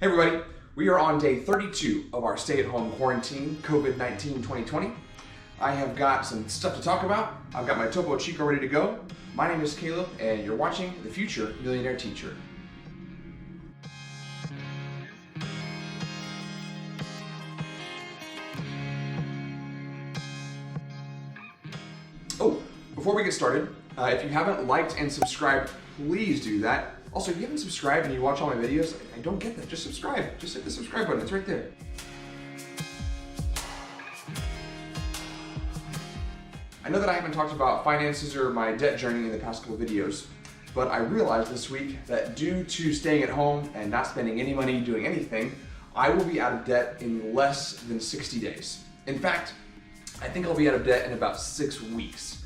Hey everybody, we are on day 32 of our stay-at-home quarantine, COVID-19 2020. I have got some stuff to talk about. I've got my Topo Chico ready to go. My name is Caleb, and you're watching The Future Millionaire Teacher. Oh, before we get started, if you haven't liked and subscribed, please do that. Also, if you haven't subscribed and you watch all my videos, I don't get that. Just subscribe. Just hit the subscribe button. It's right there. I know that I haven't talked about finances or my debt journey in the past couple of videos, but I realized this week that due to staying at home and not spending any money doing anything, I will be out of debt in less than 60 days. In fact, I think I'll be out of debt in about 6 weeks.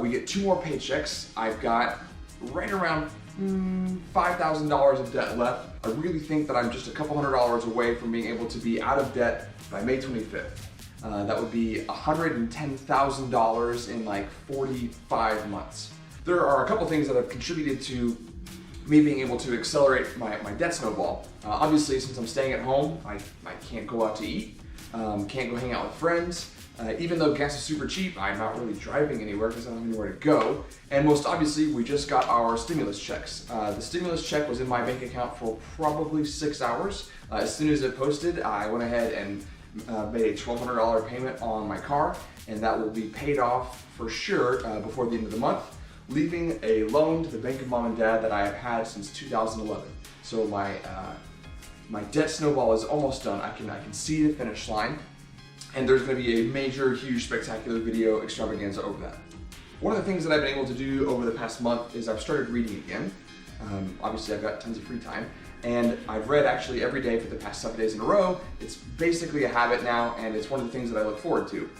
We get 2 more paychecks. I've got right around $5,000 of debt left. I really think that I'm just a couple $100 away from being able to be out of debt by May 25th. That would be $110,000 in like 45 months. There are a couple things that have contributed to me being able to accelerate my debt snowball. Obviously, since I'm staying at home, I can't go out to eat, can't go hang out with friends. Even though gas is super cheap, I'm not really driving anywhere because I don't have anywhere to go. And most obviously, we just got our stimulus checks. The stimulus check was in my bank account for probably 6 hours. As soon as it posted, I went ahead and made a $1,200 payment on my car, and that will be paid off for sure before the end of the month, leaving a loan to the bank of mom and dad that I have had since 2011. So my debt snowball is almost done. I can see the finish line. And there's going to be a major, huge, spectacular video extravaganza over that. One of the things that I've been able to do over the past month is I've started reading again. Obviously, I've got tons of free time, and I've read actually every day for the past 7 days in a row. It's basically a habit now, and it's one of the things that I look forward to.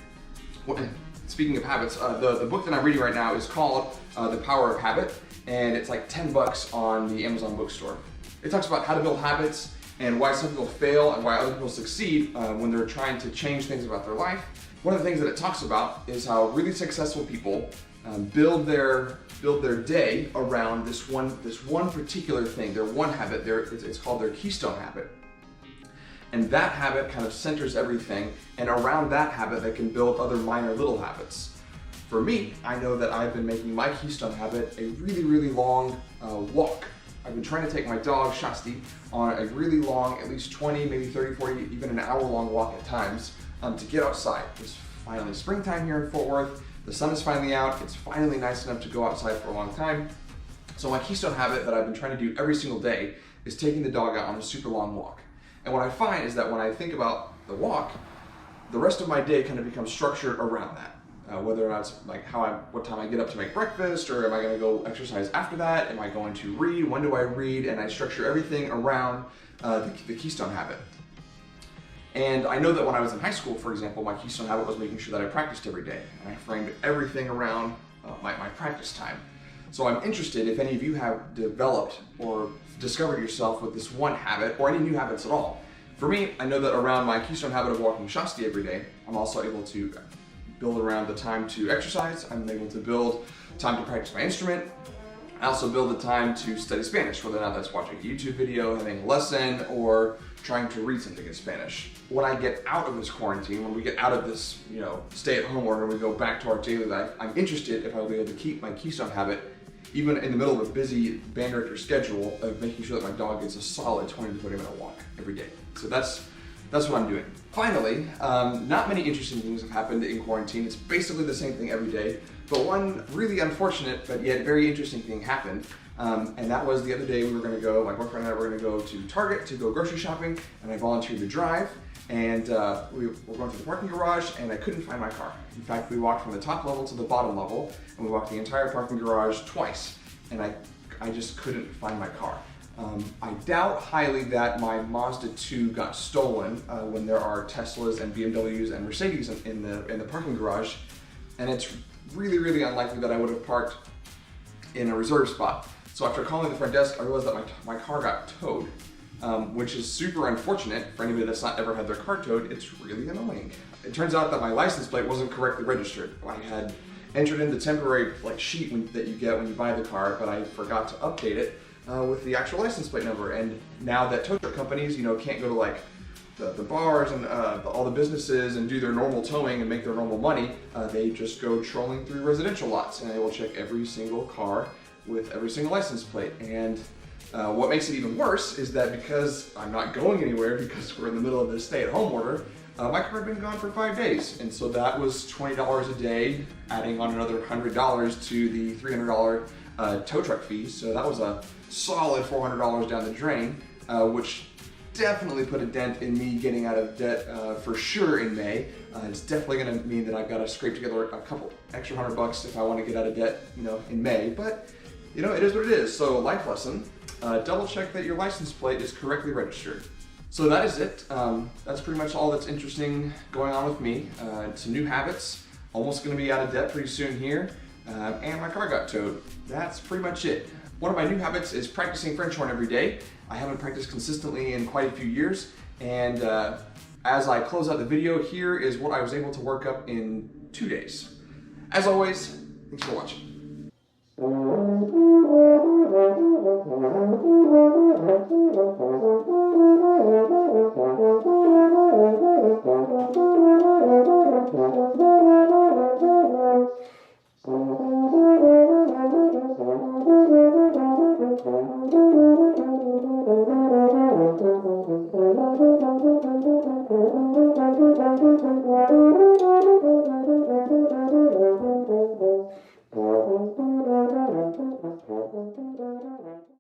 Speaking of habits, the book that I'm reading right now is called The Power of Habit, and it's like $10 on the Amazon bookstore. It talks about how to build habits, and why some people fail and why other people succeed when they're trying to change things about their life. One of the things that it talks about is how really successful people build their day around this one particular thing, their one habit. It's called their keystone habit. And that habit kind of centers everything, and around that habit they can build other minor little habits. For me, I know that I've been making my keystone habit a really, really long walk. I've been trying to take my dog, Shasti, on a really long, at least 20, maybe 30, 40, even an hour-long walk at times to get outside. It's finally springtime here in Fort Worth. The sun is finally out. It's finally nice enough to go outside for a long time. So my keystone habit that I've been trying to do every single day is taking the dog out on a super long walk. And what I find is that when I think about the walk, the rest of my day kind of becomes structured around that. Whether or not it's like what time I get up to make breakfast, or am I going to go exercise after that? Am I going to read? When do I read? And I structure everything around the keystone habit. And I know that when I was in high school, for example, my keystone habit was making sure that I practiced every day, and I framed everything around my practice time. So I'm interested if any of you have developed or discovered yourself with this one habit, or any new habits at all. For me, I know that around my keystone habit of walking Shasti every day, I'm also able to build around the time to exercise. I'm able to build time to practice my instrument. I also build the time to study Spanish, whether or not that's watching a YouTube video, having a lesson, or trying to read something in Spanish. When I get out of this quarantine, when we get out of this, stay-at-home order, and we go back to our daily life, I'm interested if I'll be able to keep my keystone habit, even in the middle of a busy band director schedule, of making sure that my dog gets a solid 20 to 30 minute walk every day. So that's what I'm doing. Finally, not many interesting things have happened in quarantine. It's basically the same thing every day, but one really unfortunate but yet very interesting thing happened, and that was the other day my boyfriend and I were going to go to Target to go grocery shopping, and I volunteered to drive, and we were going to the parking garage, and I couldn't find my car. In fact, we walked from the top level to the bottom level, and we walked the entire parking garage twice, and I just couldn't find my car. I doubt highly that my Mazda 2 got stolen when there are Teslas and BMWs and Mercedes in the parking garage, and it's really, really unlikely that I would have parked in a reserve spot. So after calling the front desk, I realized that my car got towed, which is super unfortunate for anybody that's not ever had their car towed. It's really annoying. It turns out that my license plate wasn't correctly registered. I had entered in the temporary sheet that you get when you buy the car, but I forgot to update it. with the actual license plate number. And now that tow truck companies, can't go to like the bars and all the businesses and do their normal towing and make their normal money, they just go trolling through residential lots, and they will check every single car with every single license plate. And what makes it even worse is that because I'm not going anywhere, because we're in the middle of this stay-at-home order, my car had been gone for 5 days, and so that was $20 a day, adding on another $100 to the $300 tow truck fee. So that was a solid $400 down the drain, which definitely put a dent in me getting out of debt for sure in May. It's definitely going to mean that I've got to scrape together a couple extra $100 if I want to get out of debt, in May. But it is what it is. So life lesson: double check that your license plate is correctly registered. So that is it. That's pretty much all that's interesting going on with me. Some new habits. Almost going to be out of debt pretty soon here. And my car got towed. That's pretty much it. One of my new habits is practicing French horn every day. I haven't practiced consistently in quite a few years, and as I close out the video, here is what I was able to work up in 2 days. As always, thanks for watching.